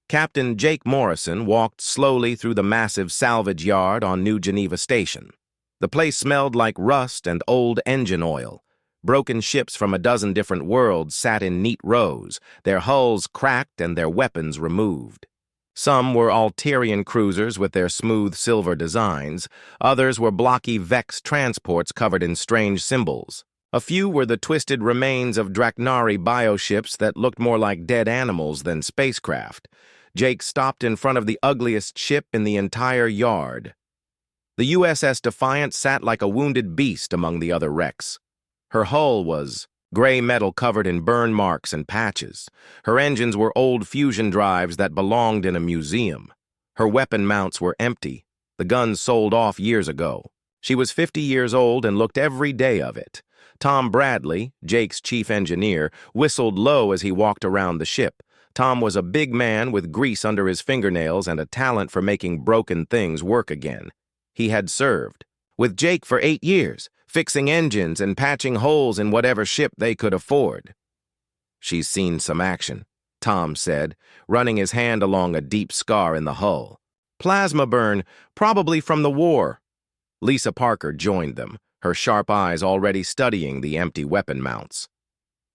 Captain Jake Morrison walked slowly through the massive salvage yard on New Geneva Station. The place smelled like rust and old engine oil. Broken ships from a dozen different worlds sat in neat rows, their hulls cracked and their weapons removed. Some were Alterian cruisers with their smooth silver designs. Others were blocky Vex transports covered in strange symbols. A few were the twisted remains of Draknari bioships that looked more like dead animals than spacecraft. Jake stopped in front of the ugliest ship in the entire yard. The USS Defiant sat like a wounded beast among the other wrecks. Her hull was gray metal covered in burn marks and patches. Her engines were old fusion drives that belonged in a museum. Her weapon mounts were empty, the guns sold off years ago. She was 50 years old and looked every day of it. Tom Bradley, Jake's chief engineer, whistled low as he walked around the ship. Tom was a big man with grease under his fingernails and a talent for making broken things work again. He had served with Jake for 8 years, fixing engines and patching holes in whatever ship they could afford. "She's seen some action," Tom said, running his hand along a deep scar in the hull. "Plasma burn, probably from the war." Lisa Parker joined them, her sharp eyes already studying the empty weapon mounts.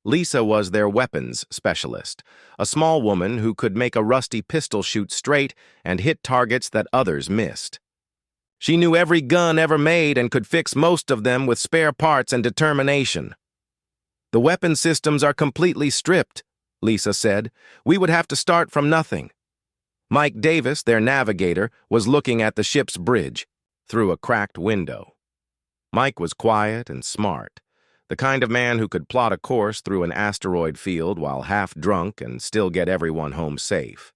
Lisa was their weapons specialist, a small woman who could make a rusty pistol shoot straight and hit targets that others missed. She knew every gun ever made and could fix most of them with spare parts and determination. "The weapon systems are completely stripped," Lisa said. "We would have to start from nothing." Mike Davis, their navigator, was looking at the ship's bridge through a cracked window. Mike was quiet and smart, the kind of man who could plot a course through an asteroid field while half drunk and still get everyone home safe.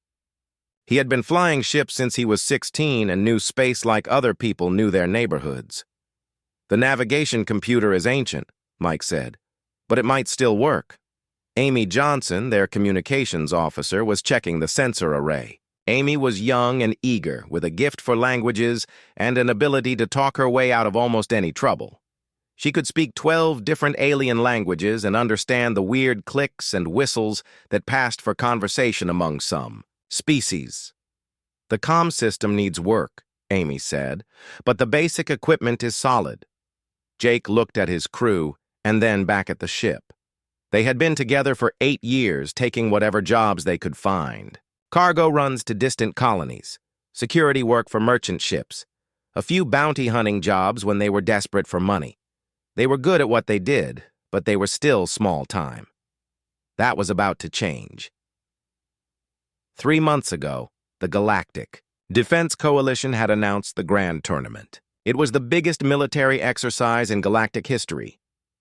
He had been flying ships since he was 16 and knew space like other people knew their neighborhoods. "The navigation computer is ancient," Mike said, "but it might still work." Amy Johnson, their communications officer, was checking the sensor array. Amy was young and eager, with a gift for languages and an ability to talk her way out of almost any trouble. She could speak 12 different alien languages and understand the weird clicks and whistles that passed for conversation among some species. "The comm system needs work," Amy said, "but the basic equipment is solid." Jake looked at his crew and then back at the ship. They had been together for 8 years, taking whatever jobs they could find. Cargo runs to distant colonies, security work for merchant ships, a few bounty hunting jobs when they were desperate for money. They were good at what they did, but they were still small time. That was about to change. 3 months ago, the Galactic Defense Coalition had announced the Grand Tournament. It was the biggest military exercise in galactic history.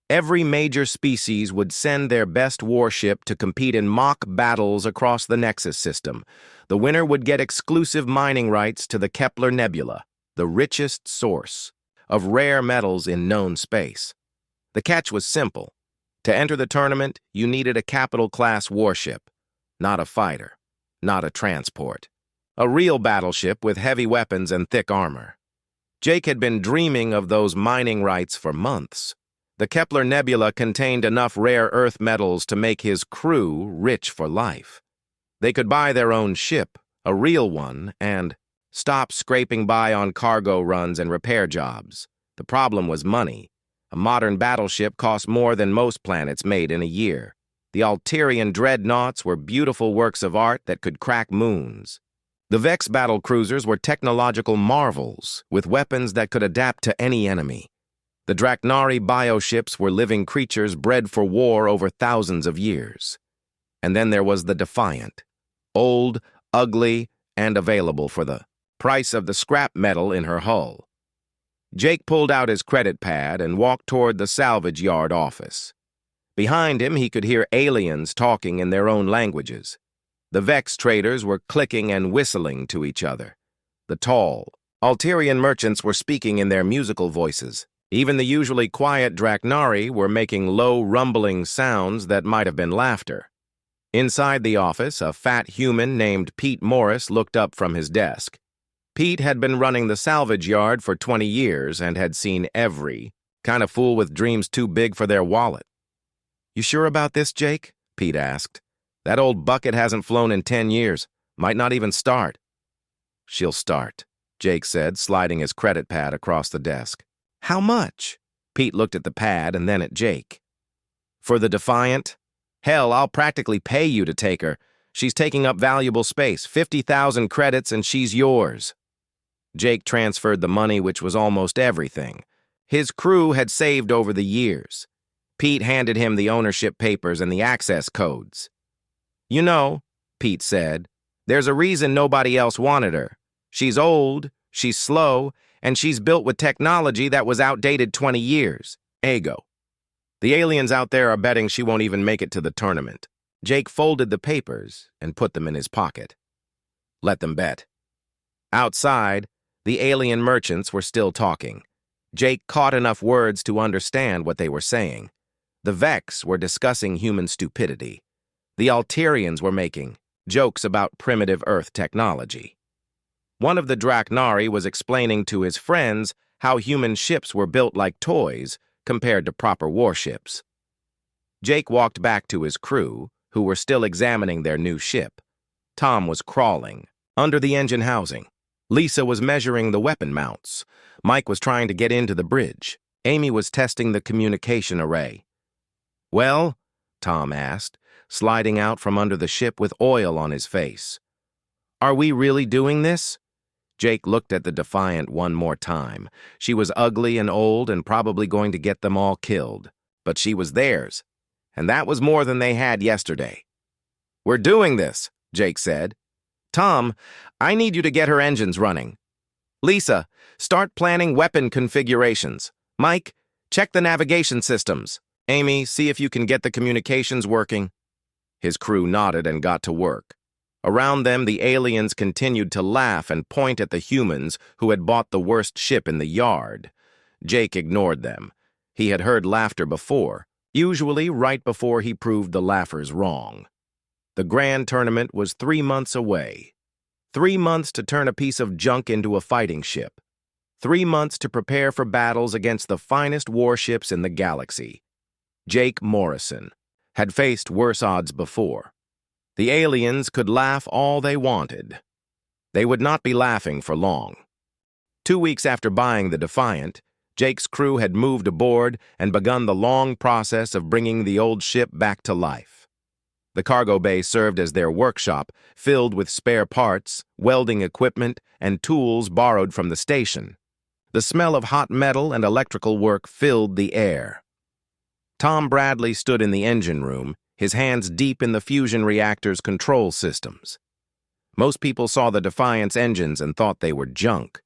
Every major species would send their best warship to compete in mock battles across the Nexus system. The winner would get exclusive mining rights to the Kepler Nebula, the richest source of rare metals in known space. The catch was simple. To enter the tournament, you needed a capital-class warship, not a fighter, not a transport. A real battleship with heavy weapons and thick armor. Jake had been dreaming of those mining rights for months. The Kepler Nebula contained enough rare earth metals to make his crew rich for life. They could buy their own ship, a real one, and stop scraping by on cargo runs and repair jobs. The problem was money. A modern battleship cost more than most planets made in a year. The Alterian dreadnoughts were beautiful works of art that could crack moons. The Vex battle cruisers were technological marvels, with weapons that could adapt to any enemy. The Draknari bioships were living creatures bred for war over thousands of years. And then there was the Defiant. Old, ugly, and available for the price of the scrap metal in her hull. Jake pulled out his credit pad and walked toward the salvage yard office. Behind him, he could hear aliens talking in their own languages. The Vex traders were clicking and whistling to each other. The tall, Alterian merchants were speaking in their musical voices. Even the usually quiet Draknari were making low, rumbling sounds that might have been laughter. Inside the office, a fat human named Pete Morris looked up from his desk. Pete had been running the salvage yard for 20 years and had seen every kind of fool with dreams too big for their wallet. "You sure about this, Jake?" Pete asked. "That old bucket hasn't flown in 10 years. Might not even start. She'll start, Jake said, sliding his credit pad across the desk. How much? Pete looked at the pad and then at Jake. For the Defiant? Hell, I'll practically pay you to take her. She's taking up valuable space, 50,000 credits, and she's yours. Jake transferred the money, which was almost everything. His crew had saved over the years. Pete handed him the ownership papers and the access codes. You know, Pete said, there's a reason nobody else wanted her. She's old, she's slow, and she's built with technology that was outdated 20 years. Ego. The aliens out there are betting she won't even make it to the tournament. Jake folded the papers and put them in his pocket. Let them bet. Outside, the alien merchants were still talking. Jake caught enough words to understand what they were saying. The Vex were discussing human stupidity. The Alterians were making jokes about primitive Earth technology. One of the Draknari was explaining to his friends how human ships were built like toys compared to proper warships. Jake walked back to his crew, who were still examining their new ship. Tom was crawling under the engine housing. Lisa was measuring the weapon mounts. Mike was trying to get into the bridge. Amy was testing the communication array. Well, Tom asked, sliding out from under the ship with oil on his face. Are we really doing this? Jake looked at the Defiant one more time. She was ugly and old and probably going to get them all killed. But she was theirs, and that was more than they had yesterday. We're doing this, Jake said. Tom, I need you to get her engines running. Lisa, start planning weapon configurations. Mike, check the navigation systems. Amy, see if you can get the communications working. His crew nodded and got to work. Around them, the aliens continued to laugh and point at the humans who had bought the worst ship in the yard. Jake ignored them. He had heard laughter before, usually right before he proved the laughers wrong. The grand tournament was 3 months away. 3 months to turn a piece of junk into a fighting ship. 3 months to prepare for battles against the finest warships in the galaxy. Jake Morrison had faced worse odds before. The aliens could laugh all they wanted. They would not be laughing for long. 2 weeks after buying the Defiant, Jake's crew had moved aboard and begun the long process of bringing the old ship back to life. The cargo bay served as their workshop, filled with spare parts, welding equipment, and tools borrowed from the station. The smell of hot metal and electrical work filled the air. Tom Bradley stood in the engine room, his hands deep in the fusion reactor's control systems. Most people saw the Defiant's engines and thought they were junk.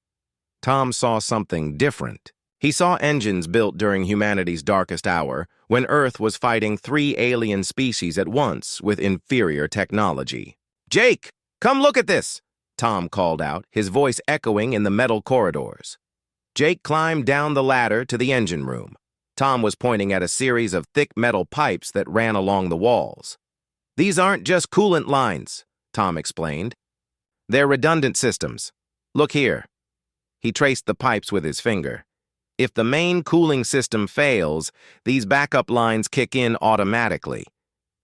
Tom saw something different. He saw engines built during humanity's darkest hour, when Earth was fighting 3 alien species at once with inferior technology. Jake, come look at this, Tom called out, his voice echoing in the metal corridors. Jake climbed down the ladder to the engine room. Tom was pointing at a series of thick metal pipes that ran along the walls. These aren't just coolant lines, Tom explained. They're redundant systems. Look here. He traced the pipes with his finger. If the main cooling system fails, these backup lines kick in automatically.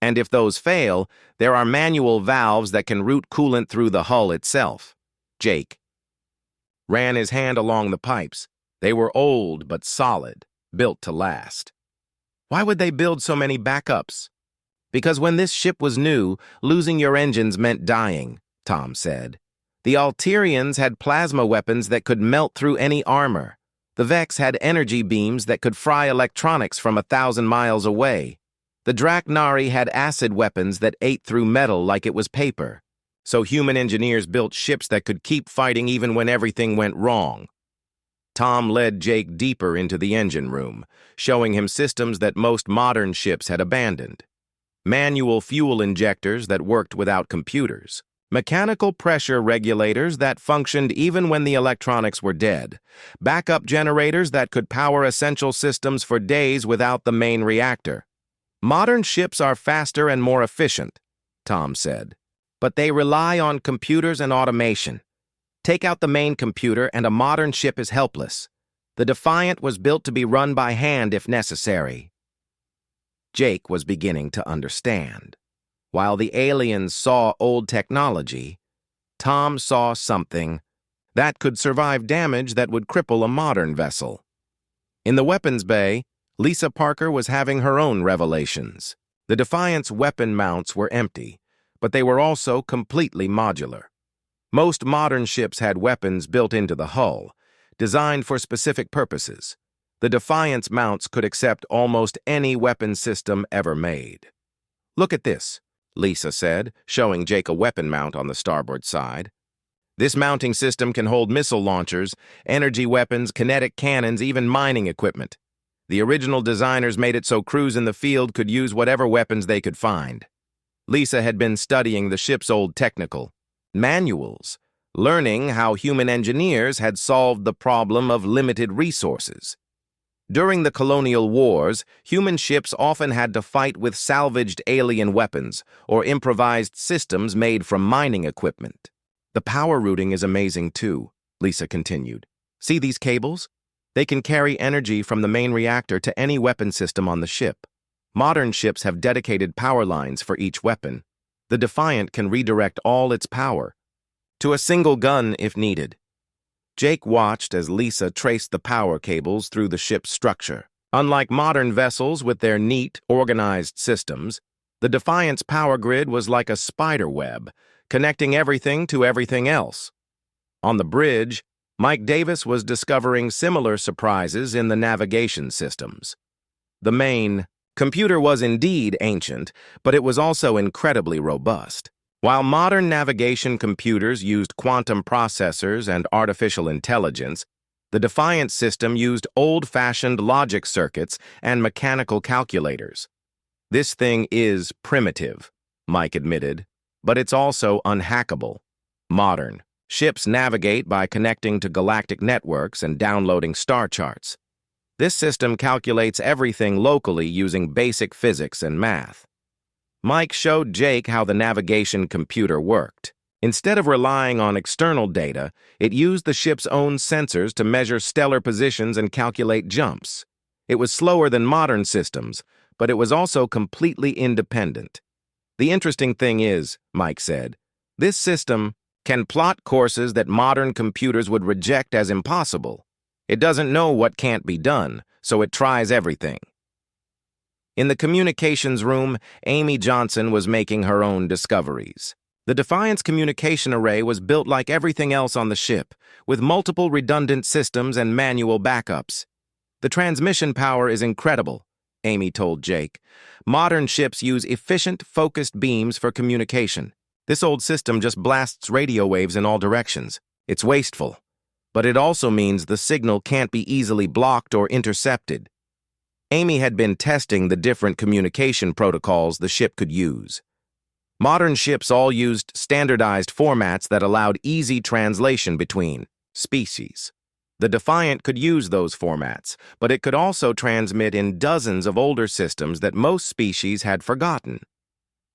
And if those fail, there are manual valves that can route coolant through the hull itself. Jake ran his hand along the pipes. They were old but solid, built to last. Why would they build so many backups? Because when this ship was new, losing your engines meant dying, Tom said. The Alterians had plasma weapons that could melt through any armor. The Vex had energy beams that could fry electronics from 1,000 miles away. The Draknari had acid weapons that ate through metal like it was paper. So human engineers built ships that could keep fighting even when everything went wrong. Tom led Jake deeper into the engine room, showing him systems that most modern ships had abandoned. Manual fuel injectors that worked without computers. Mechanical pressure regulators that functioned even when the electronics were dead. Backup generators that could power essential systems for days without the main reactor. Modern ships are faster and more efficient, Tom said. But they rely on computers and automation. Take out the main computer and a modern ship is helpless. The Defiant was built to be run by hand if necessary. Jake was beginning to understand. While the aliens saw old technology, Tom saw something that could survive damage that would cripple a modern vessel. In the weapons bay, Lisa Parker was having her own revelations. The Defiant's weapon mounts were empty, but they were also completely modular. Most modern ships had weapons built into the hull, designed for specific purposes. The Defiant's mounts could accept almost any weapon system ever made. "Look at this," Lisa said, showing Jake a weapon mount on the starboard side. "This mounting system can hold missile launchers, energy weapons, kinetic cannons, even mining equipment. The original designers made it so crews in the field could use whatever weapons they could find." Lisa had been studying the ship's old technical manuals, learning how human engineers had solved the problem of limited resources. During the colonial wars, human ships often had to fight with salvaged alien weapons or improvised systems made from mining equipment. "The power routing is amazing too," Lisa continued. "See these cables? They can carry energy from the main reactor to any weapon system on the ship. Modern ships have dedicated power lines for each weapon. The Defiant can redirect all its power to a single gun if needed." Jake watched as Lisa traced the power cables through the ship's structure. Unlike modern vessels with their neat, organized systems, the Defiant's power grid was like a spider web, connecting everything to everything else. On the bridge, Mike Davis was discovering similar surprises in the navigation systems. The main computer was indeed ancient, but it was also incredibly robust. While modern navigation computers used quantum processors and artificial intelligence, the Defiant system used old-fashioned logic circuits and mechanical calculators. "This thing is primitive," Mike admitted, "but it's also unhackable. Modern ships navigate by connecting to galactic networks and downloading star charts. This system calculates everything locally using basic physics and math." Mike showed Jake how the navigation computer worked. Instead of relying on external data, it used the ship's own sensors to measure stellar positions and calculate jumps. It was slower than modern systems, but it was also completely independent. "The interesting thing is," Mike said, "this system can plot courses that modern computers would reject as impossible. It doesn't know what can't be done, so it tries everything." In the communications room, Amy Johnson was making her own discoveries. The Defiant's communication array was built like everything else on the ship, with multiple redundant systems and manual backups. "The transmission power is incredible," Amy told Jake. "Modern ships use efficient, focused beams for communication. This old system just blasts radio waves in all directions. It's wasteful. But it also means the signal can't be easily blocked or intercepted." Amy had been testing the different communication protocols the ship could use. Modern ships all used standardized formats that allowed easy translation between species. The Defiant could use those formats, but it could also transmit in dozens of older systems that most species had forgotten.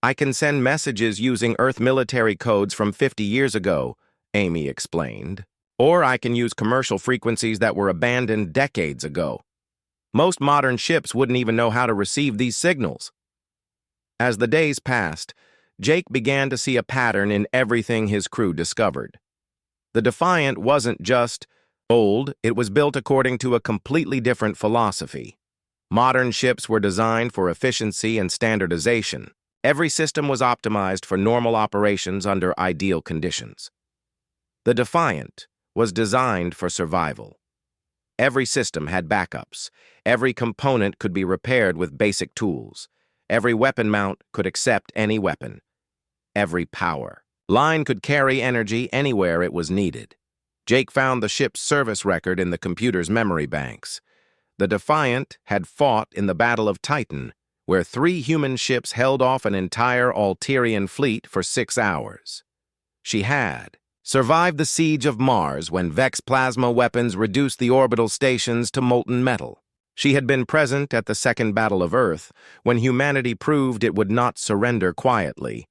"I can send messages using Earth military codes from 50 years ago," Amy explained. "Or I can use commercial frequencies that were abandoned decades ago. Most modern ships wouldn't even know how to receive these signals." As the days passed, Jake began to see a pattern in everything his crew discovered. The Defiant wasn't just old, it was built according to a completely different philosophy. Modern ships were designed for efficiency and standardization. Every system was optimized for normal operations under ideal conditions. The Defiant was designed for survival. Every system had backups. Every component could be repaired with basic tools. Every weapon mount could accept any weapon. Every power line could carry energy anywhere it was needed. Jake found the ship's service record in the computer's memory banks. The Defiant had fought in the Battle of Titan, where 3 human ships held off an entire Alterian fleet for 6 hours. She had survived the siege of Mars when Vex plasma weapons reduced the orbital stations to molten metal. She had been present at the Second Battle of Earth, when humanity proved it would not surrender quietly.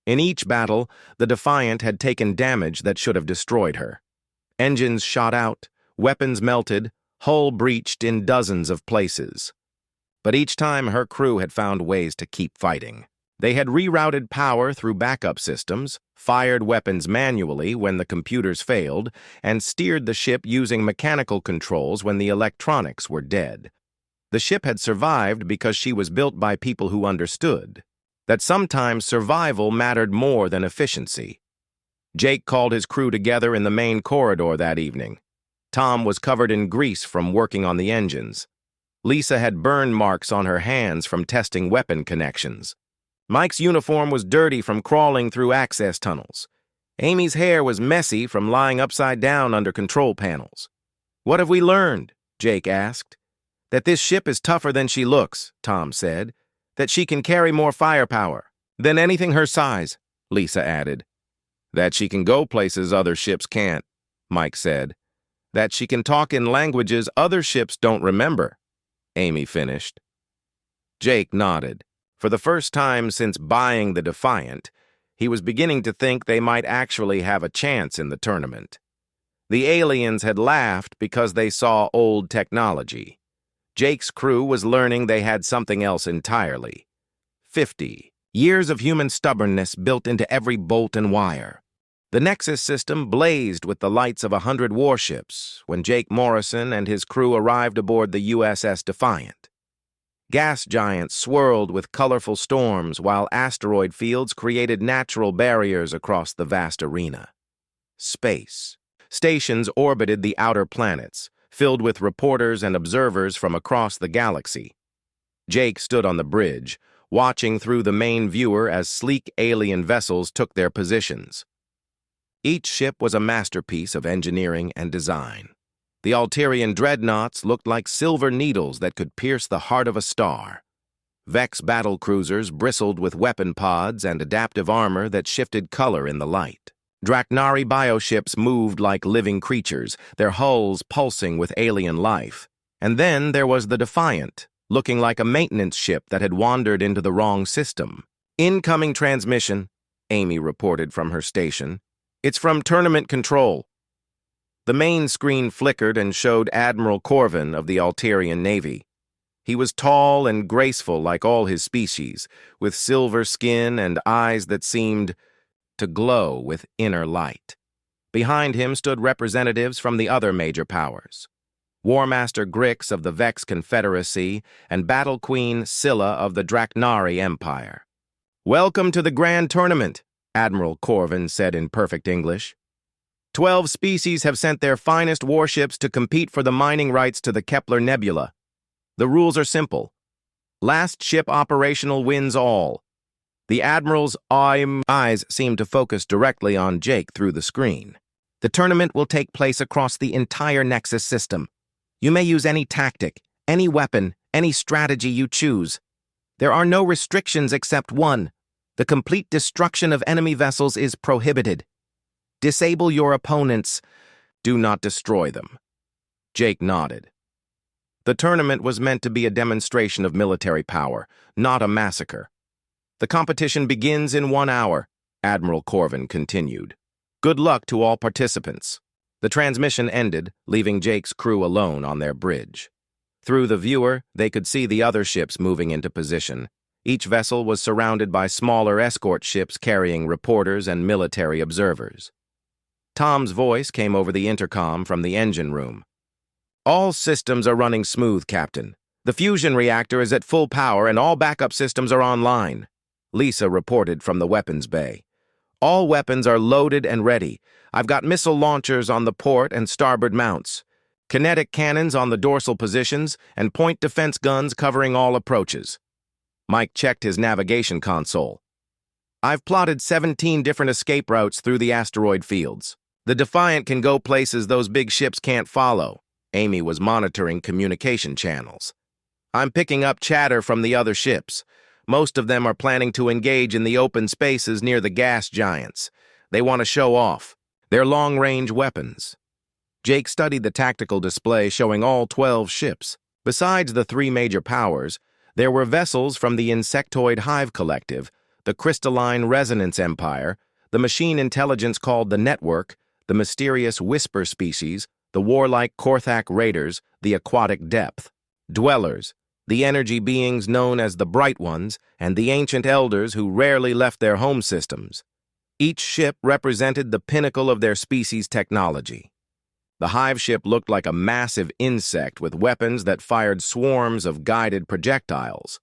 In each battle, the Defiant had taken damage that should have destroyed her. Engines shot out, weapons melted, hull breached in dozens of places. But each time her crew had found ways to keep fighting. They had rerouted power through backup systems, fired weapons manually when the computers failed, and steered the ship using mechanical controls when the electronics were dead. The ship had survived because she was built by people who understood that sometimes survival mattered more than efficiency. Jake called his crew together in the main corridor that evening. Tom was covered in grease from working on the engines. Lisa had burn marks on her hands from testing weapon connections. Mike's uniform was dirty from crawling through access tunnels. Amy's hair was messy from lying upside down under control panels. "What have we learned?" Jake asked. "That this ship is tougher than she looks," Tom said. "That she can carry more firepower than anything her size," Lisa added. "That she can go places other ships can't," Mike said. "That she can talk in languages other ships don't remember," Amy finished. Jake nodded. For the first time since buying the Defiant, he was beginning to think they might actually have a chance in the tournament. The aliens had laughed because they saw old technology. Jake's crew was learning they had something else entirely. 50 years of human stubbornness built into every bolt and wire. The Nexus system blazed with the lights of 100 warships when Jake Morrison and his crew arrived aboard the USS Defiant. Gas giants swirled with colorful storms while asteroid fields created natural barriers across the vast arena. Space. Stations orbited the outer planets, filled with reporters and observers from across the galaxy. Jake stood on the bridge, watching through the main viewer as sleek alien vessels took their positions. Each ship was a masterpiece of engineering and design. The Alterian dreadnoughts looked like silver needles that could pierce the heart of a star. Vex battlecruisers bristled with weapon pods and adaptive armor that shifted color in the light. Draknari bioships moved like living creatures, their hulls pulsing with alien life. And then there was the Defiant, looking like a maintenance ship that had wandered into the wrong system. "Incoming transmission," Amy reported from her station. "It's from Tournament Control." The main screen flickered and showed Admiral Corvin of the Alterian Navy. He was tall and graceful like all his species, with silver skin and eyes that seemed to glow with inner light. Behind him stood representatives from the other major powers. War Master Grix of the Vex Confederacy and Battle Queen Scylla of the Draknari Empire. "Welcome to the Grand Tournament," Admiral Corvin said in perfect English. 12 species have sent their finest warships to compete for the mining rights to the Kepler Nebula. The rules are simple. Last ship operational wins all. The Admiral's eyes seemed to focus directly on Jake through the screen. "The tournament will take place across the entire Nexus system. You may use any tactic, any weapon, any strategy you choose. There are no restrictions except one. The complete destruction of enemy vessels is prohibited. Disable your opponents. Do not destroy them." Jake nodded. The tournament was meant to be a demonstration of military power, not a massacre. "The competition begins in 1 hour," Admiral Corvin continued. "Good luck to all participants." The transmission ended, leaving Jake's crew alone on their bridge. Through the viewer, they could see the other ships moving into position. Each vessel was surrounded by smaller escort ships carrying reporters and military observers. Tom's voice came over the intercom from the engine room. "All systems are running smooth, Captain. The fusion reactor is at full power and all backup systems are online," Lisa reported from the weapons bay. "All weapons are loaded and ready. I've got missile launchers on the port and starboard mounts, kinetic cannons on the dorsal positions, and point defense guns covering all approaches." Mike checked his navigation console. "I've plotted 17 different escape routes through the asteroid fields. The Defiant can go places those big ships can't follow." Amy was monitoring communication channels. "I'm picking up chatter from the other ships. Most of them are planning to engage in the open spaces near the gas giants. They want to show off their long-range weapons." Jake studied the tactical display showing all 12 ships. Besides the 3 major powers, there were vessels from the Insectoid Hive Collective, the Crystalline Resonance Empire, the machine intelligence called the Network, the mysterious Whisper species, the warlike Korthak Raiders, the Aquatic Depth, Dwellers, the energy beings known as the Bright Ones, and the ancient elders who rarely left their home systems. Each ship represented the pinnacle of their species' technology. The hive ship looked like a massive insect with weapons that fired swarms of guided projectiles.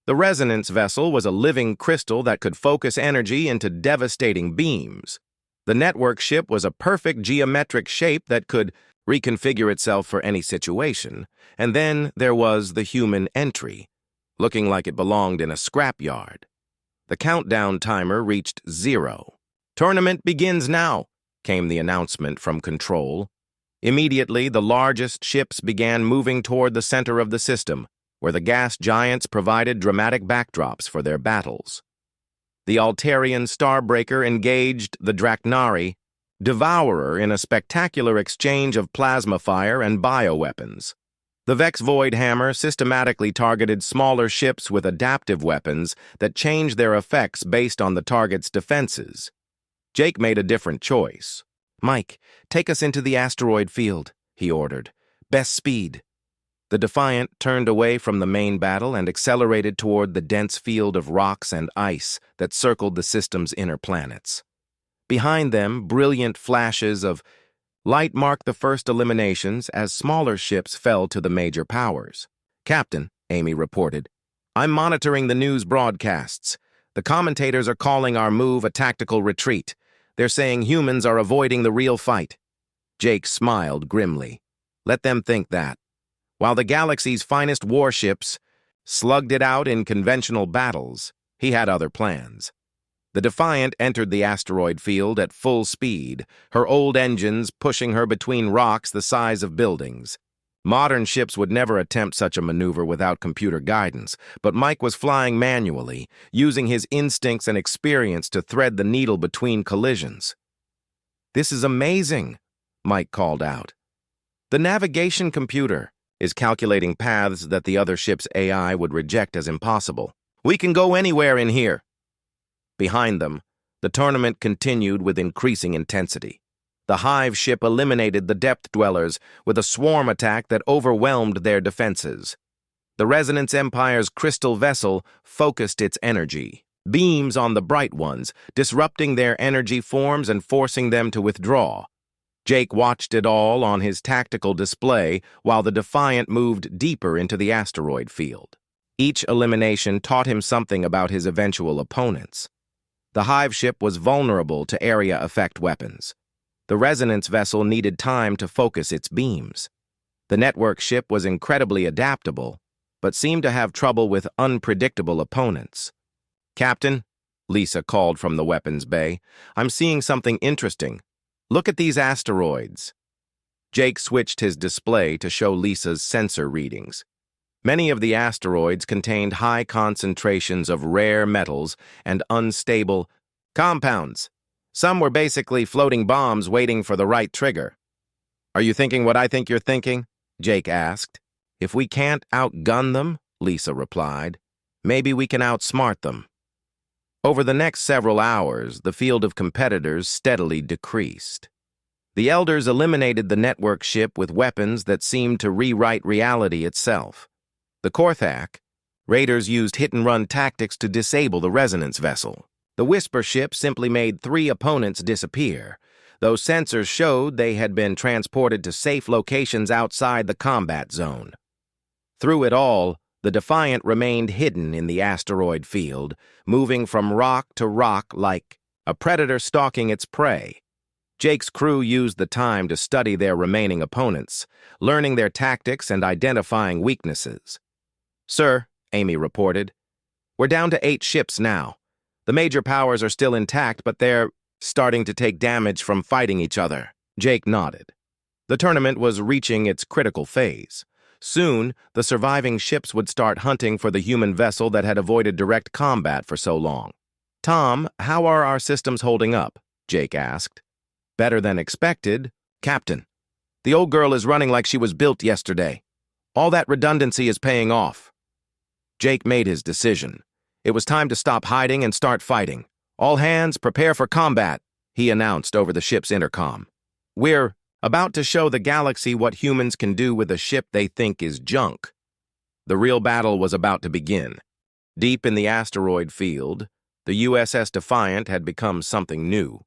The resonance vessel was a living crystal that could focus energy into devastating beams. The network ship was a perfect geometric shape that could reconfigure itself for any situation. And then there was the human entry, looking like it belonged in a scrapyard. The countdown timer reached 0. "Tournament begins now," came the announcement from control. Immediately, the largest ships began moving toward the center of the system, where the gas giants provided dramatic backdrops for their battles. The Altarian Starbreaker engaged the Draknari Devourer in a spectacular exchange of plasma fire and bioweapons. The Vex Void Hammer systematically targeted smaller ships with adaptive weapons that changed their effects based on the target's defenses. Jake made a different choice. "Mike, take us into the asteroid field," he ordered. "Best speed." The Defiant turned away from the main battle and accelerated toward the dense field of rocks and ice that circled the system's inner planets. Behind them, brilliant flashes of light marked the first eliminations as smaller ships fell to the major powers. "Captain," Amy reported, "I'm monitoring the news broadcasts. The commentators are calling our move a tactical retreat. They're saying humans are avoiding the real fight." Jake smiled grimly. "Let them think that. While the galaxy's finest warships slugged it out in conventional battles, he had other plans." The Defiant entered the asteroid field at full speed, her old engines pushing her between rocks the size of buildings. Modern ships would never attempt such a maneuver without computer guidance, but Mike was flying manually, using his instincts and experience to thread the needle between collisions. "This is amazing," Mike called out. "The navigation computer is calculating paths that the other ship's AI would reject as impossible. We can go anywhere in here." Behind them, the tournament continued with increasing intensity. The hive ship eliminated the depth dwellers with a swarm attack that overwhelmed their defenses. The Resonance Empire's crystal vessel focused its energy, beams on the Bright Ones, disrupting their energy forms and forcing them to withdraw. Jake watched it all on his tactical display while the Defiant moved deeper into the asteroid field. Each elimination taught him something about his eventual opponents. The hive ship was vulnerable to area effect weapons. The resonance vessel needed time to focus its beams. The network ship was incredibly adaptable, but seemed to have trouble with unpredictable opponents. "Captain," Lisa called from the weapons bay, "I'm seeing something interesting. Look at these asteroids." Jake switched his display to show Lisa's sensor readings. Many of the asteroids contained high concentrations of rare metals and unstable compounds. Some were basically floating bombs waiting for the right trigger. "Are you thinking what I think you're thinking?" Jake asked. "If we can't outgun them," Lisa replied, "maybe we can outsmart them." Over the next several hours, the field of competitors steadily decreased. The Elders eliminated the network ship with weapons that seemed to rewrite reality itself. The Korthak raiders used hit-and-run tactics to disable the resonance vessel. The Whisper ship simply made 3 opponents disappear, though sensors showed they had been transported to safe locations outside the combat zone. Through it all, the Defiant remained hidden in the asteroid field, moving from rock to rock like a predator stalking its prey. Jake's crew used the time to study their remaining opponents, learning their tactics and identifying weaknesses. "Sir," Amy reported, "we're down to 8 ships now. The major powers are still intact, but they're starting to take damage from fighting each other." Jake nodded. The tournament was reaching its critical phase. Soon, the surviving ships would start hunting for the human vessel that had avoided direct combat for so long. "Tom, how are our systems holding up?" Jake asked. "Better than expected, Captain. The old girl is running like she was built yesterday. All that redundancy is paying off." Jake made his decision. It was time to stop hiding and start fighting. "All hands, prepare for combat," he announced over the ship's intercom. "We're about to show the galaxy what humans can do with a ship they think is junk." The real battle was about to begin. Deep in the asteroid field, the USS Defiant had become something new.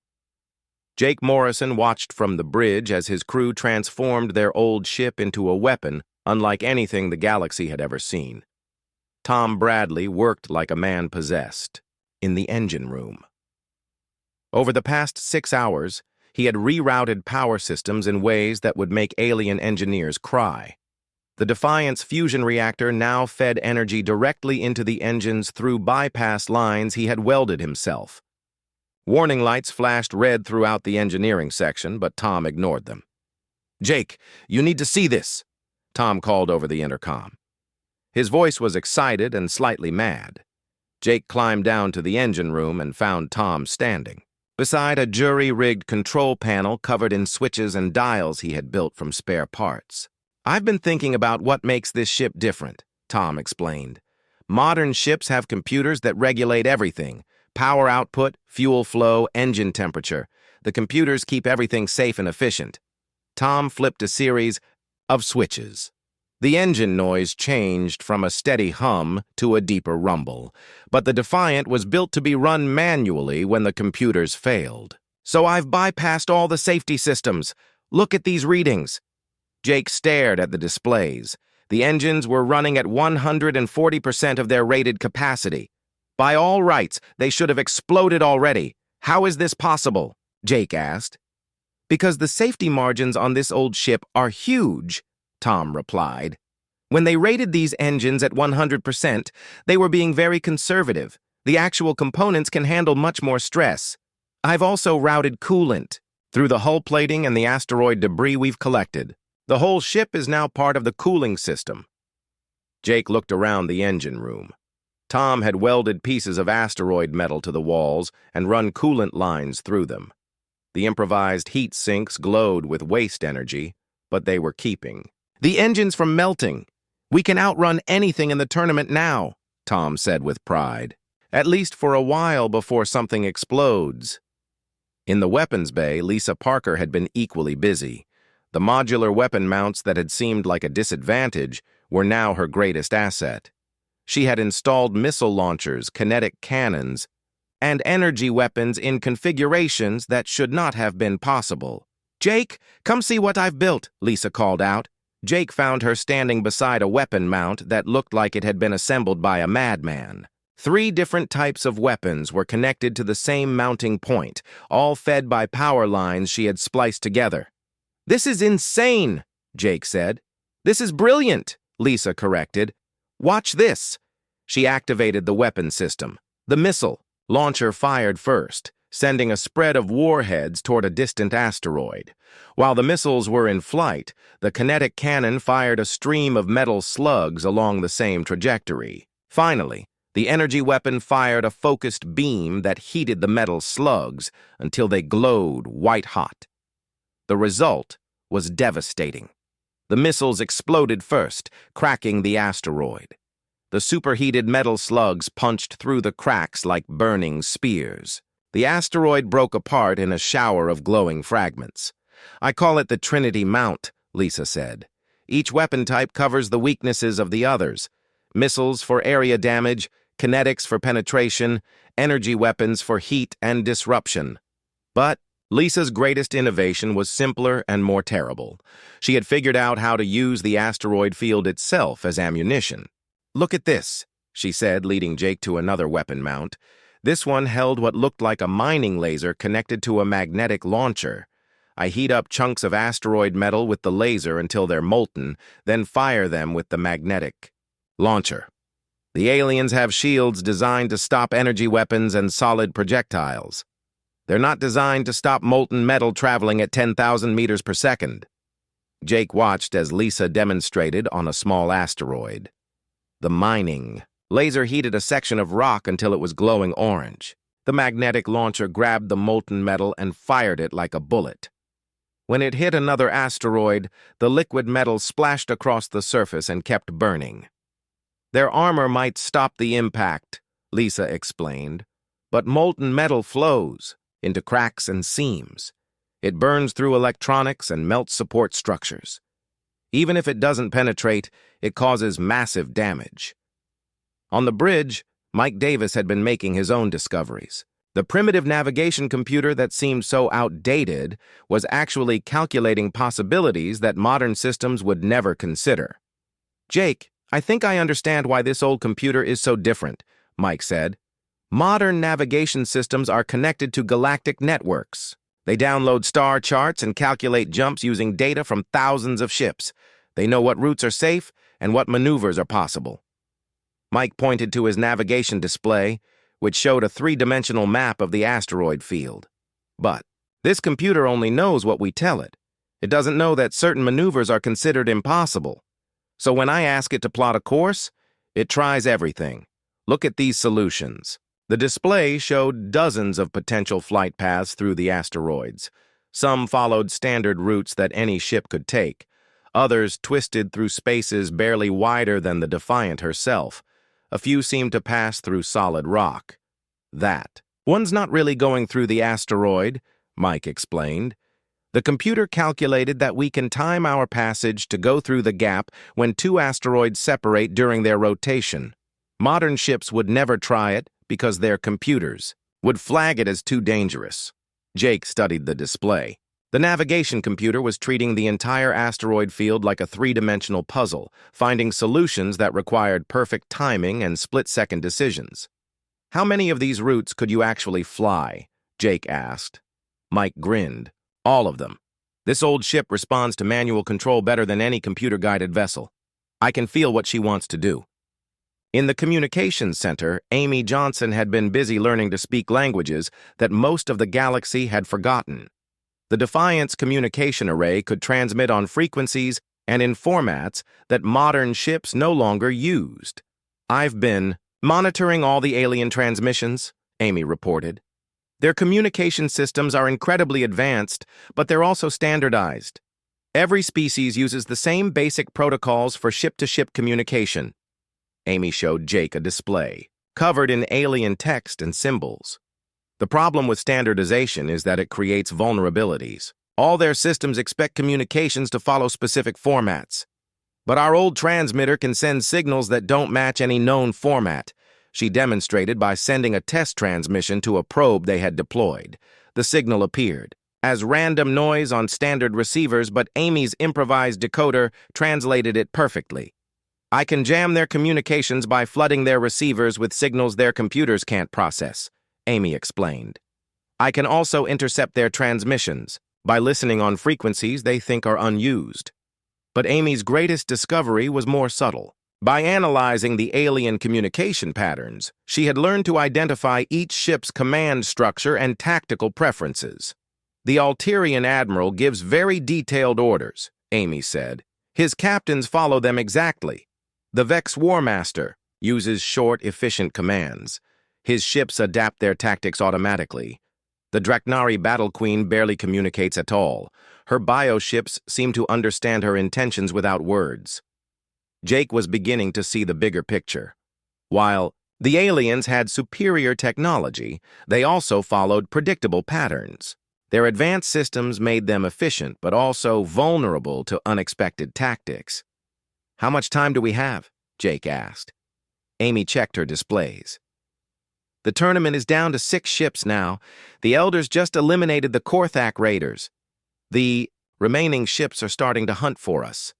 Jake Morrison watched from the bridge as his crew transformed their old ship into a weapon unlike anything the galaxy had ever seen. Tom Bradley worked like a man possessed, in the engine room. Over the past 6 hours, he had rerouted power systems in ways that would make alien engineers cry. The Defiant's fusion reactor now fed energy directly into the engines through bypass lines he had welded himself. Warning lights flashed red throughout the engineering section, but Tom ignored them. "Jake, you need to see this," Tom called over the intercom. His voice was excited and slightly mad. Jake climbed down to the engine room and found Tom standing beside a jury-rigged control panel covered in switches and dials he had built from spare parts. "I've been thinking about what makes this ship different," Tom explained. "Modern ships have computers that regulate everything: power output, fuel flow, engine temperature. The computers keep everything safe and efficient." Tom flipped a series of switches. The engine noise changed from a steady hum to a deeper rumble, but the Defiant was built to be run manually when the computers failed. "So I've bypassed all the safety systems. Look at these readings." Jake stared at the displays. The engines were running at 140% of their rated capacity. "By all rights, they should have exploded already. How is this possible?" Jake asked. "Because the safety margins on this old ship are huge," Tom replied. "When they rated these engines at 100%, they were being very conservative. The actual components can handle much more stress. I've also routed coolant through the hull plating and the asteroid debris we've collected. The whole ship is now part of the cooling system." Jake looked around the engine room. Tom had welded pieces of asteroid metal to the walls and run coolant lines through them. The improvised heat sinks glowed with waste energy, but they were keeping the engines from melting. "We can outrun anything in the tournament now," Tom said with pride. "At least for a while before something explodes." In the weapons bay, Lisa Parker had been equally busy. The modular weapon mounts that had seemed like a disadvantage were now her greatest asset. She had installed missile launchers, kinetic cannons, and energy weapons in configurations that should not have been possible. "Jake, come see what I've built," Lisa called out. Jake found her standing beside a weapon mount that looked like it had been assembled by a madman. 3 different types of weapons were connected to the same mounting point, all fed by power lines she had spliced together. "This is insane," Jake said. "This is brilliant," Lisa corrected. "Watch this." She activated the weapon system. The missile launcher fired first, sending a spread of warheads toward a distant asteroid. While the missiles were in flight, the kinetic cannon fired a stream of metal slugs along the same trajectory. Finally, the energy weapon fired a focused beam that heated the metal slugs until they glowed white-hot. The result was devastating. The missiles exploded first, cracking the asteroid. The superheated metal slugs punched through the cracks like burning spears. The asteroid broke apart in a shower of glowing fragments. "I call it the Trinity Mount," Lisa said. "Each weapon type covers the weaknesses of the others. Missiles for area damage, kinetics for penetration, energy weapons for heat and disruption." But Lisa's greatest innovation was simpler and more terrible. She had figured out how to use the asteroid field itself as ammunition. "Look at this," she said, leading Jake to another weapon mount. This one held what looked like a mining laser connected to a magnetic launcher. "I heat up chunks of asteroid metal with the laser until they're molten, then fire them with the magnetic launcher. The aliens have shields designed to stop energy weapons and solid projectiles. They're not designed to stop molten metal traveling at 10,000 meters per second." Jake watched as Lisa demonstrated on a small asteroid. The mining laser heated a section of rock until it was glowing orange. The magnetic launcher grabbed the molten metal and fired it like a bullet. When it hit another asteroid, the liquid metal splashed across the surface and kept burning. "Their armor might stop the impact," Lisa explained, "but molten metal flows into cracks and seams. It burns through electronics and melts support structures. Even if it doesn't penetrate, it causes massive damage. On the bridge, Mike Davis had been making his own discoveries. The primitive navigation computer that seemed so outdated was actually calculating possibilities that modern systems would never consider. "Jake, I think I understand why this old computer is so different," Mike said. "Modern navigation systems are connected to galactic networks. They download star charts and calculate jumps using data from thousands of ships. They know what routes are safe and what maneuvers are possible." Mike pointed to his navigation display, which showed a three-dimensional map of the asteroid field. "But this computer only knows what we tell it. It doesn't know that certain maneuvers are considered impossible. So when I ask it to plot a course, it tries everything. Look at these solutions." The display showed dozens of potential flight paths through the asteroids. Some followed standard routes that any ship could take. Others twisted through spaces barely wider than the Defiant herself. A few seemed to pass through solid rock. "That one's not really going through the asteroid," Mike explained. "The computer calculated that we can time our passage to go through the gap when two asteroids separate during their rotation. Modern ships would never try it because their computers would flag it as too dangerous." Jake studied the display. The navigation computer was treating the entire asteroid field like a three-dimensional puzzle, finding solutions that required perfect timing and split-second decisions. "How many of these routes could you actually fly?" Jake asked. Mike grinned. "All of them. This old ship responds to manual control better than any computer-guided vessel. I can feel what she wants to do." In the communications center, Amy Johnson had been busy learning to speak languages that most of the galaxy had forgotten. The Defiant's communication array could transmit on frequencies and in formats that modern ships no longer used. "I've been monitoring all the alien transmissions," Amy reported. "Their communication systems are incredibly advanced, but they're also standardized. Every species uses the same basic protocols for ship-to-ship communication." Amy showed Jake a display, covered in alien text and symbols. "The problem with standardization is that it creates vulnerabilities. All their systems expect communications to follow specific formats. But our old transmitter can send signals that don't match any known format," she demonstrated by sending a test transmission to a probe they had deployed. The signal appeared as random noise on standard receivers, but Amy's improvised decoder translated it perfectly. "I can jam their communications by flooding their receivers with signals their computers can't process," Amy explained. "I can also intercept their transmissions by listening on frequencies they think are unused." But Amy's greatest discovery was more subtle. By analyzing the alien communication patterns, she had learned to identify each ship's command structure and tactical preferences. "The Alterian Admiral gives very detailed orders," Amy said. "His captains follow them exactly. The Vex War Master uses short, efficient commands. His ships adapt their tactics automatically. The Draknari Battle Queen barely communicates at all. Her bioships seem to understand her intentions without words." Jake was beginning to see the bigger picture. While the aliens had superior technology, they also followed predictable patterns. Their advanced systems made them efficient, but also vulnerable to unexpected tactics. "How much time do we have?" Jake asked. Amy checked her displays. "The tournament is down to 6 ships now. The Elders just eliminated the Korthak Raiders. The remaining ships are starting to hunt for us."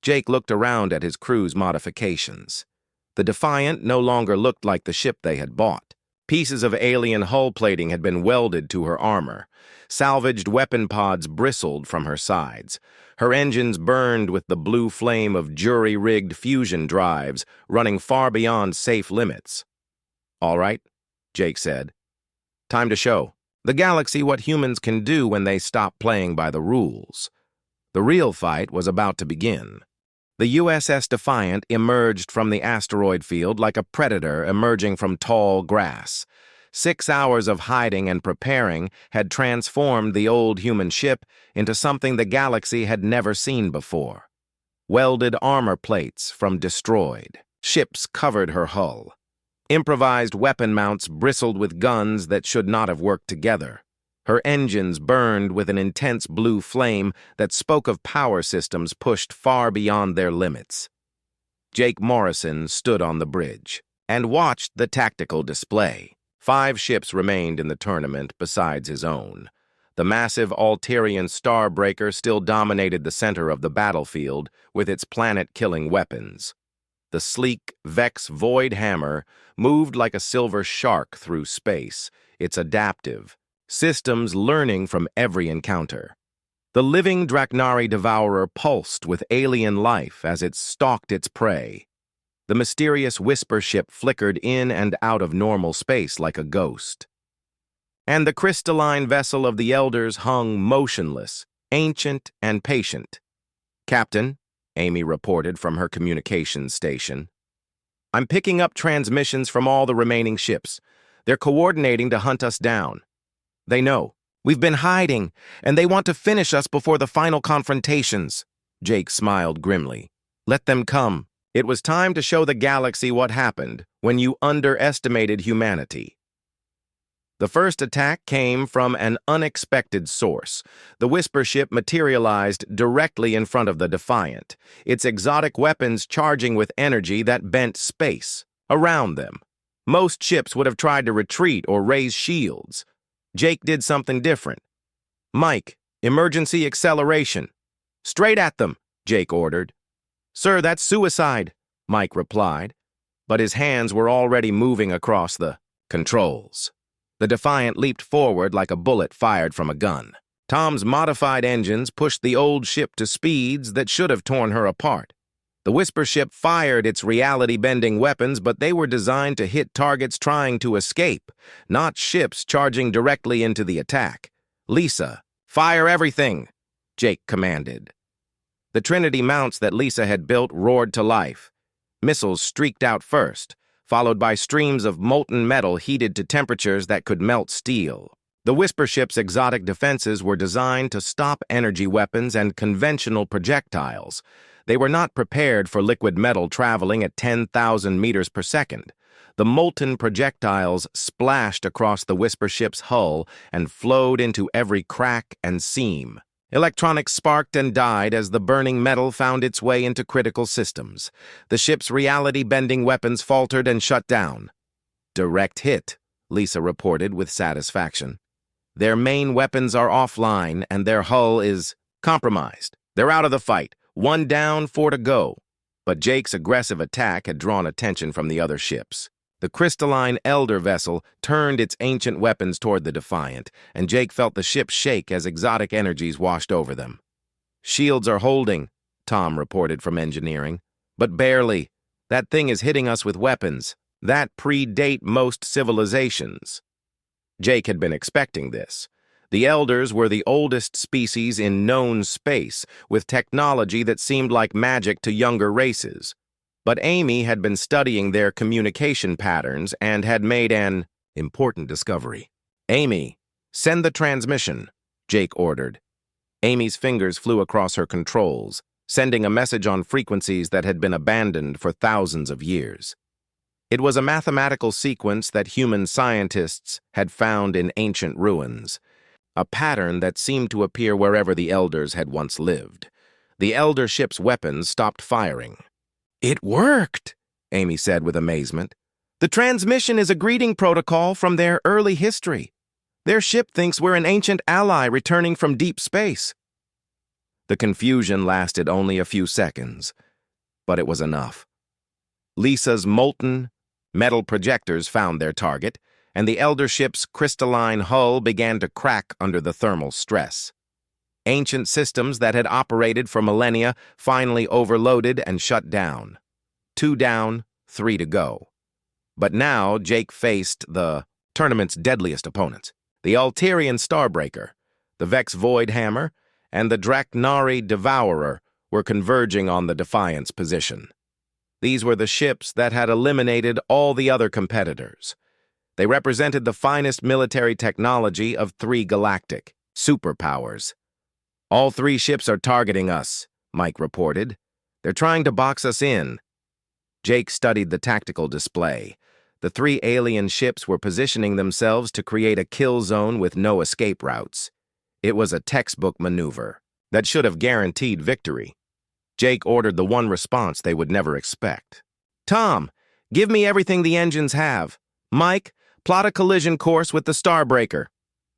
Jake looked around at his crew's modifications. The Defiant no longer looked like the ship they had bought. Pieces of alien hull plating had been welded to her armor. Salvaged weapon pods bristled from her sides. Her engines burned with the blue flame of jury-rigged fusion drives, running far beyond safe limits. "All right," Jake said. "Time to show the galaxy what humans can do when they stop playing by the rules." The real fight was about to begin. The USS Defiant emerged from the asteroid field like a predator emerging from tall grass. 6 hours of hiding and preparing had transformed the old human ship into something the galaxy had never seen before. Welded armor plates from destroyed ships covered her hull. Improvised weapon mounts bristled with guns that should not have worked together. Her engines burned with an intense blue flame that spoke of power systems pushed far beyond their limits. Jake Morrison stood on the bridge and watched the tactical display. 5 ships remained in the tournament besides his own. The massive Alterian Starbreaker still dominated the center of the battlefield with its planet-killing weapons. The sleek Vex Void Hammer moved like a silver shark through space, its adaptive systems learning from every encounter. The living Draknari Devourer pulsed with alien life as it stalked its prey. The mysterious Whisper ship flickered in and out of normal space like a ghost. And the crystalline vessel of the Elders hung motionless, ancient and patient. "Captain," Amy reported from her communications station, "I'm picking up transmissions from all the remaining ships. They're coordinating to hunt us down. They know. We've been hiding, and they want to finish us before the final confrontations." Jake smiled grimly. "Let them come. It was time to show the galaxy what happened when you underestimated humanity." The first attack came from an unexpected source. The Whisper ship materialized directly in front of the Defiant, its exotic weapons charging with energy that bent space around them. Most ships would have tried to retreat or raise shields. Jake did something different. "Mike, emergency acceleration." "Straight at them," Jake ordered. "Sir, that's suicide," Mike replied, but his hands were already moving across the controls. The Defiant leaped forward like a bullet fired from a gun. Tom's modified engines pushed the old ship to speeds that should have torn her apart. The Whisper ship fired its reality-bending weapons, but they were designed to hit targets trying to escape, not ships charging directly into the attack. "Lisa, fire everything," Jake commanded. The Trinity mounts that Lisa had built roared to life. Missiles streaked out first, followed by streams of molten metal heated to temperatures that could melt steel. The Whisper ship's exotic defenses were designed to stop energy weapons and conventional projectiles. They were not prepared for liquid metal traveling at 10,000 meters per second. The molten projectiles splashed across the Whisper ship's hull and flowed into every crack and seam. Electronics sparked and died as the burning metal found its way into critical systems. The ship's reality-bending weapons faltered and shut down. "Direct hit," Lisa reported with satisfaction. "Their main weapons are offline and their hull is compromised. They're out of the fight. 1 down, 4 to go." But Jake's aggressive attack had drawn attention from the other ships. The crystalline Elder vessel turned its ancient weapons toward the Defiant, and Jake felt the ship shake as exotic energies washed over them. "Shields are holding," Tom reported from engineering. "But barely. That thing is hitting us with weapons that predate most civilizations." Jake had been expecting this. The Elders were the oldest species in known space, with technology that seemed like magic to younger races. But Amy had been studying their communication patterns and had made an important discovery. "Amy, send the transmission," Jake ordered. Amy's fingers flew across her controls, sending a message on frequencies that had been abandoned for thousands of years. It was a mathematical sequence that human scientists had found in ancient ruins, a pattern that seemed to appear wherever the Elders had once lived. The Elder ship's weapons stopped firing. "It worked," Amy said with amazement. "The transmission is a greeting protocol from their early history. Their ship thinks we're an ancient ally returning from deep space." The confusion lasted only a few seconds, but it was enough. Lisa's molten metal projectors found their target, and the Elder ship's crystalline hull began to crack under the thermal stress. Ancient systems that had operated for millennia finally overloaded and shut down. 2 down, 3 to go. But now Jake faced the tournament's deadliest opponents. The Alterian Starbreaker, the Vex Void Hammer, and the Draknari Devourer were converging on the Defiant's position. These were the ships that had eliminated all the other competitors. They represented the finest military technology of 3 galactic superpowers. "All 3 ships are targeting us," Mike reported. "They're trying to box us in." Jake studied the tactical display. The three alien ships were positioning themselves to create a kill zone with no escape routes. It was a textbook maneuver that should have guaranteed victory. Jake ordered the one response they would never expect. "Tom, give me everything the engines have. Mike, plot a collision course with the Starbreaker."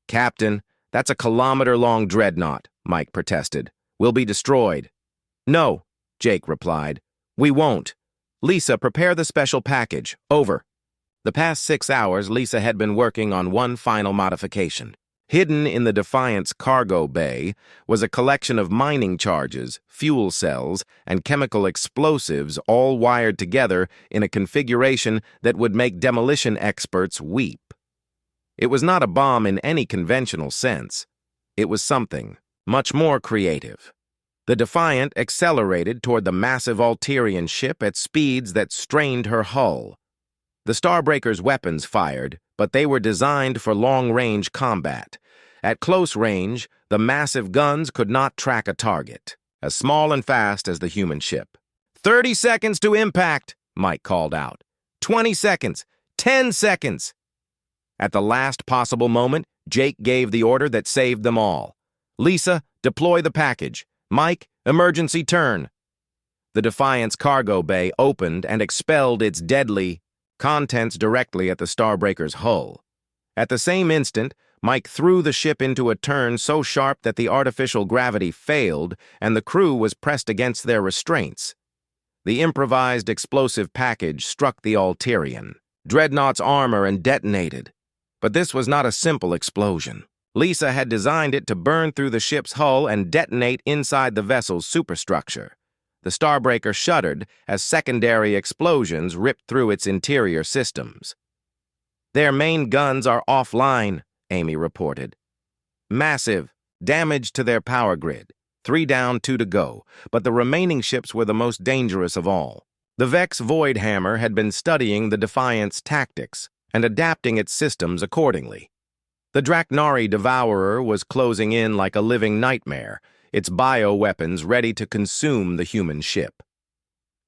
"Captain, that's a kilometer-long dreadnought," Mike protested. "We'll be destroyed." "No," Jake replied. "We won't. Lisa, prepare the special package. Over." The past 6 hours, Lisa had been working on one final modification. Hidden in the Defiant's cargo bay was a collection of mining charges, fuel cells, and chemical explosives all wired together in a configuration that would make demolition experts weep. It was not a bomb in any conventional sense. It was something much more creative. The Defiant accelerated toward the massive Alterian ship at speeds that strained her hull. The Starbreaker's weapons fired, but they were designed for long-range combat. At close range, the massive guns could not track a target, as small and fast as the human ship. 30 seconds to impact," Mike called out. 20 seconds. 10 seconds. At the last possible moment, Jake gave the order that saved them all. "Lisa, deploy the package. Mike, emergency turn." The Defiant's cargo bay opened and expelled its deadly contents directly at the Starbreaker's hull. At the same instant, Mike threw the ship into a turn so sharp that the artificial gravity failed and the crew was pressed against their restraints. The improvised explosive package struck the Alterian, Dreadnought's armor, and detonated. But this was not a simple explosion. Lisa had designed it to burn through the ship's hull and detonate inside the vessel's superstructure. The Starbreaker shuddered as secondary explosions ripped through its interior systems. "Their main guns are offline," Amy reported. "Massive damage to their power grid. 3 down, 2 to go, but the remaining ships were the most dangerous of all." The Vex Voidhammer had been studying the Defiant's tactics and adapting its systems accordingly. The Draknari Devourer was closing in like a living nightmare, its bioweapons ready to consume the human ship.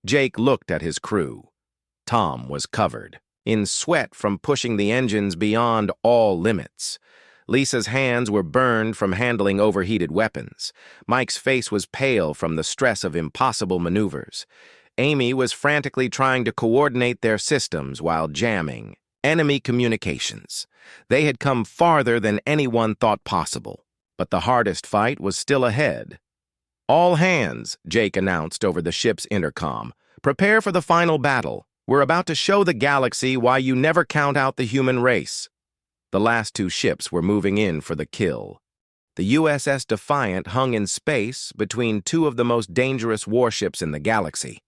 Jake looked at his crew. Tom was covered in sweat from pushing the engines beyond all limits. Lisa's hands were burned from handling overheated weapons. Mike's face was pale from the stress of impossible maneuvers. Amy was frantically trying to coordinate their systems while jamming enemy communications. They had come farther than anyone thought possible, but the hardest fight was still ahead. "All hands," Jake announced over the ship's intercom. "Prepare for the final battle. We're about to show the galaxy why you never count out the human race." The last 2 ships were moving in for the kill. The USS Defiant hung in space between 2 of the most dangerous warships in the galaxy.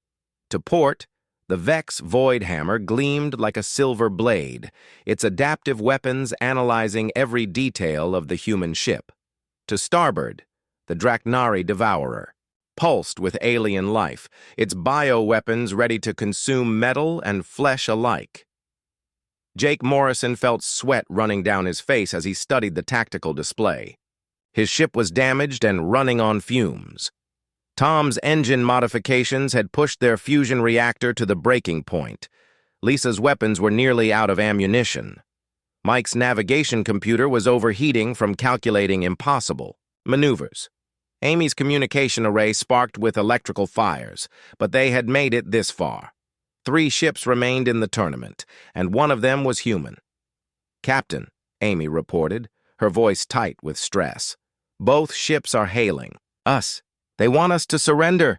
To port, the Vex Voidhammer gleamed like a silver blade, its adaptive weapons analyzing every detail of the human ship. To starboard, the Draknari Devourer pulsed with alien life, its bioweapons ready to consume metal and flesh alike. Jake Morrison felt sweat running down his face as he studied the tactical display. His ship was damaged and running on fumes. Tom's engine modifications had pushed their fusion reactor to the breaking point. Lisa's weapons were nearly out of ammunition. Mike's navigation computer was overheating from calculating impossible maneuvers. Amy's communication array sparked with electrical fires, but they had made it this far. 3 ships remained in the tournament, and one of them was human. "Captain," Amy reported, her voice tight with stress. "Both ships are hailing us. They want us to surrender."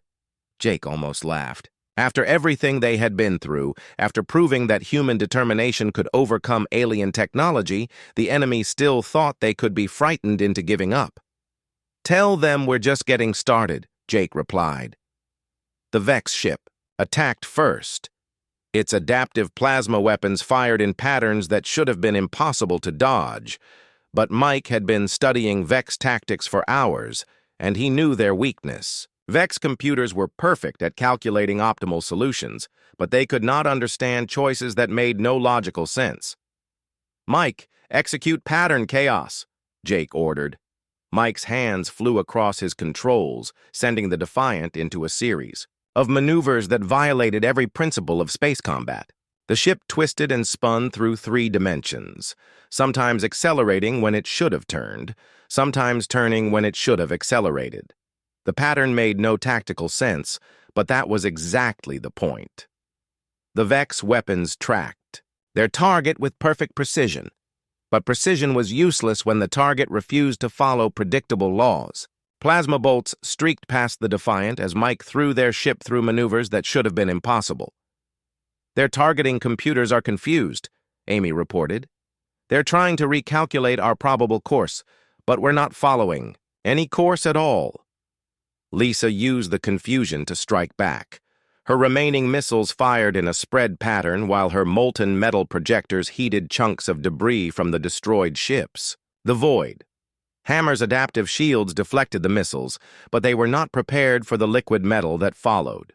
Jake almost laughed. After everything they had been through, after proving that human determination could overcome alien technology, the enemy still thought they could be frightened into giving up. "Tell them we're just getting started," Jake replied. The Vex ship attacked first. Its adaptive plasma weapons fired in patterns that should have been impossible to dodge. But Mike had been studying Vex tactics for hours, and he knew their weakness. Vex computers were perfect at calculating optimal solutions, but they could not understand choices that made no logical sense. "Mike, execute pattern chaos," Jake ordered. Mike's hands flew across his controls, sending the Defiant into a series of maneuvers that violated every principle of space combat. The ship twisted and spun through 3 dimensions, sometimes accelerating when it should have turned, sometimes turning when it should have accelerated. The pattern made no tactical sense, but that was exactly the point. The Vex weapons tracked their target with perfect precision, but precision was useless when the target refused to follow predictable laws. Plasma bolts streaked past the Defiant as Mike threw their ship through maneuvers that should have been impossible. "Their targeting computers are confused," Amy reported. "They're trying to recalculate our probable course, but we're not following any course at all." Lisa used the confusion to strike back. Her remaining missiles fired in a spread pattern while her molten metal projectors heated chunks of debris from the destroyed ships. The void. Hammer's adaptive shields deflected the missiles, but they were not prepared for the liquid metal that followed.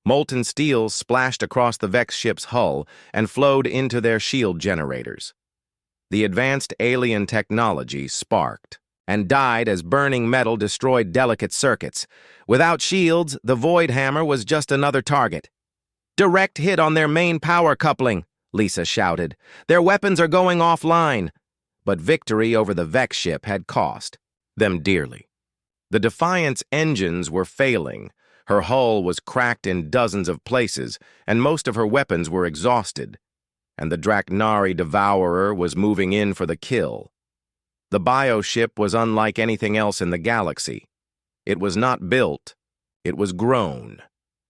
Molten steel splashed across the Vex ship's hull and flowed into their shield generators. The advanced alien technology sparked and died as burning metal destroyed delicate circuits. Without shields, the Void Hammer was just another target. "Direct hit on their main power coupling," Lisa shouted. "Their weapons are going offline." But victory over the Vex ship had cost them dearly. The Defiant's engines were failing. Her hull was cracked in dozens of places, and most of her weapons were exhausted. And the Draknari Devourer was moving in for the kill. The bioship was unlike anything else in the galaxy. It was not built, it was grown.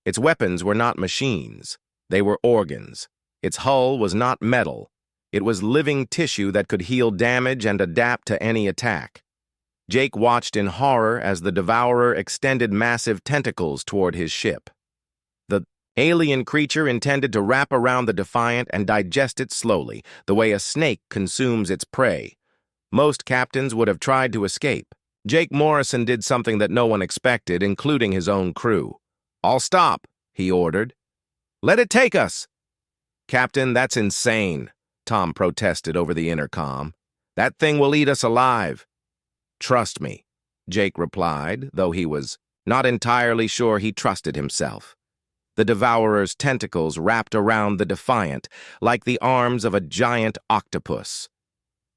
Its weapons were not machines, they were organs. Its hull was not metal, it was living tissue that could heal damage and adapt to any attack. Jake watched in horror as the Devourer extended massive tentacles toward his ship. The alien creature intended to wrap around the Defiant and digest it slowly, the way a snake consumes its prey. Most captains would have tried to escape. Jake Morrison did something that no one expected, including his own crew. "I'll stop," he ordered. "Let it take us." "Captain, that's insane," Tom protested over the intercom. "That thing will eat us alive." "Trust me," Jake replied, though he was not entirely sure he trusted himself. The Devourer's tentacles wrapped around the Defiant like the arms of a giant octopus.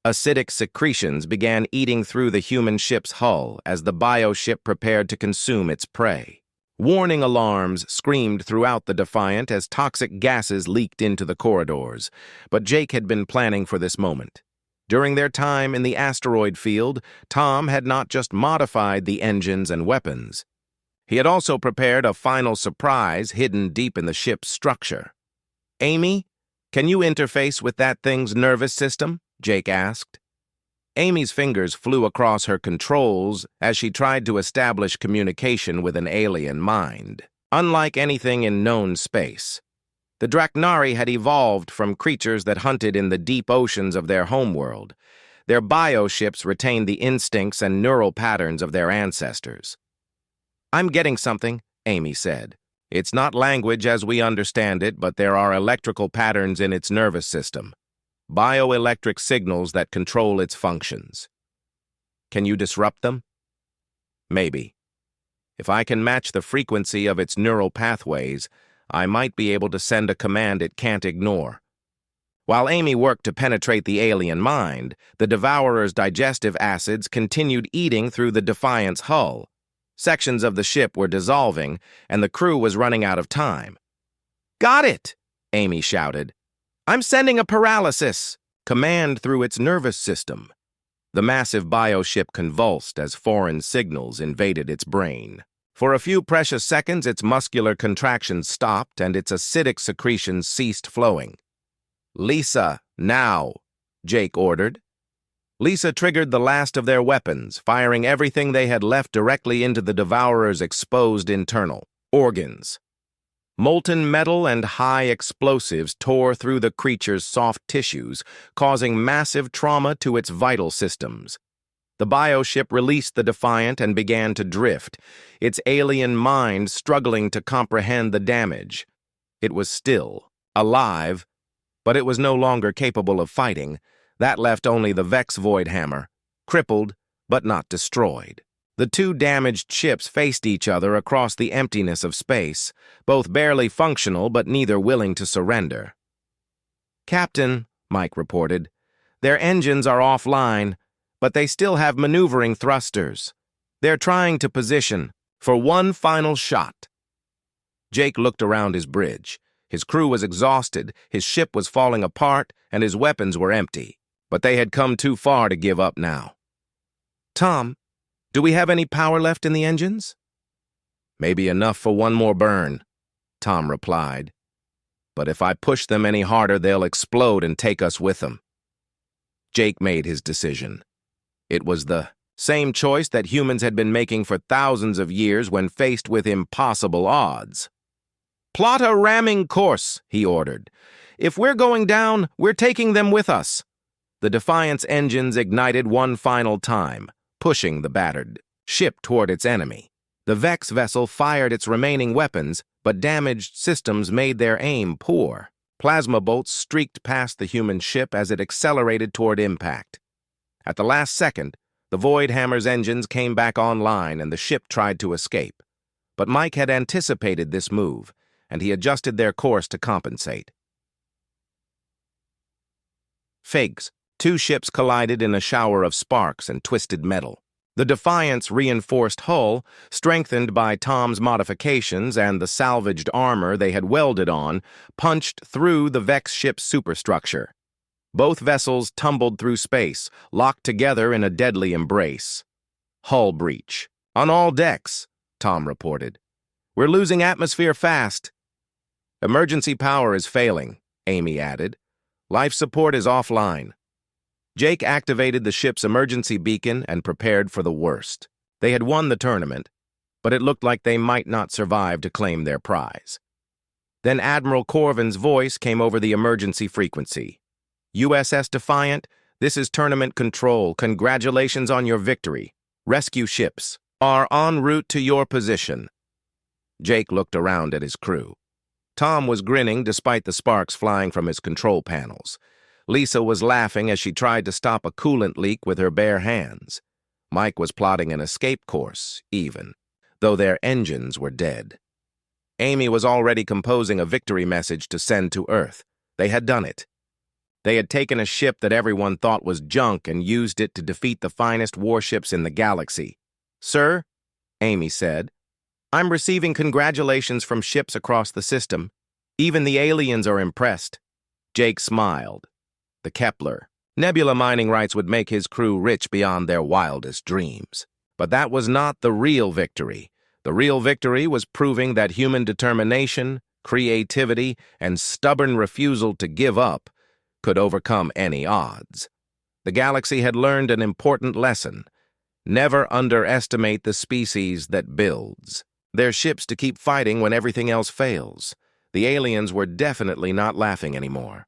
Acidic secretions began eating through the human ship's hull as the bioship prepared to consume its prey. Warning alarms screamed throughout the Defiant as toxic gases leaked into the corridors, but Jake had been planning for this moment. During their time in the asteroid field, Tom had not just modified the engines and weapons. He had also prepared a final surprise hidden deep in the ship's structure. "Amy, can you interface with that thing's nervous system?" Jake asked. Amy's fingers flew across her controls as she tried to establish communication with an alien mind. Unlike anything in known space, the Draknari had evolved from creatures that hunted in the deep oceans of their homeworld. Their bioships retained the instincts and neural patterns of their ancestors. "I'm getting something," Amy said. "It's not language as we understand it, but there are electrical patterns in its nervous system. Bioelectric signals that control its functions. Can you disrupt them?" "Maybe. If I can match the frequency of its neural pathways, I might be able to send a command it can't ignore." While Amy worked to penetrate the alien mind, the Devourer's digestive acids continued eating through the Defiant's hull. Sections of the ship were dissolving, and the crew was running out of time. "Got it!" Amy shouted. "I'm sending a paralysis command through its nervous system." The massive bioship convulsed as foreign signals invaded its brain. For a few precious seconds, its muscular contractions stopped and its acidic secretions ceased flowing. "Lisa, now," Jake ordered. Lisa triggered the last of their weapons, firing everything they had left directly into the Devourer's exposed internal organs. Molten metal and high explosives tore through the creature's soft tissues, causing massive trauma to its vital systems. The bioship released the Defiant and began to drift, its alien mind struggling to comprehend the damage. It was still alive, but it was no longer capable of fighting. That left only the Vex Void Hammer, crippled but not destroyed. The two damaged ships faced each other across the emptiness of space, both barely functional but neither willing to surrender. "Captain," Mike reported, "their engines are offline, but they still have maneuvering thrusters. They're trying to position for one final shot." Jake looked around his bridge. His crew was exhausted, his ship was falling apart, and his weapons were empty. But they had come too far to give up now. "Tom, do we have any power left in the engines?" "Maybe enough for one more burn," Tom replied. "But if I push them any harder, they'll explode and take us with them." Jake made his decision. It was the same choice that humans had been making for thousands of years when faced with impossible odds. "Plot a ramming course," he ordered. "If we're going down, we're taking them with us." The Defiant's engines ignited one final time, pushing the battered ship toward its enemy. The Vex vessel fired its remaining weapons, but damaged systems made their aim poor. Plasma bolts streaked past the human ship as it accelerated toward impact. At the last second, the Void Hammer's engines came back online and the ship tried to escape. But Mike had anticipated this move, and he adjusted their course to compensate. Figs. Two ships collided in a shower of sparks and twisted metal. The Defiant's reinforced hull, strengthened by Tom's modifications and the salvaged armor they had welded on, punched through the Vex ship's superstructure. Both vessels tumbled through space, locked together in a deadly embrace. "Hull breach. On all decks," Tom reported. "We're losing atmosphere fast." "Emergency power is failing," Amy added. "Life support is offline." Jake activated the ship's emergency beacon and prepared for the worst. They had won the tournament, but it looked like they might not survive to claim their prize. Then Admiral Corvin's voice came over the emergency frequency. "USS Defiant, this is Tournament Control. Congratulations on your victory. Rescue ships are en route to your position." Jake looked around at his crew. Tom was grinning despite the sparks flying from his control panels. Lisa was laughing as she tried to stop a coolant leak with her bare hands. Mike was plotting an escape course, even, though their engines were dead. Amy was already composing a victory message to send to Earth. They had done it. They had taken a ship that everyone thought was junk and used it to defeat the finest warships in the galaxy. "Sir," Amy said, "I'm receiving congratulations from ships across the system. Even the aliens are impressed." Jake smiled. The Kepler Nebula mining rights would make his crew rich beyond their wildest dreams. But that was not the real victory. The real victory was proving that human determination, creativity, and stubborn refusal to give up could overcome any odds. The galaxy had learned an important lesson. Never underestimate the species that builds. Their ships to keep fighting when everything else fails. The aliens were definitely not laughing anymore.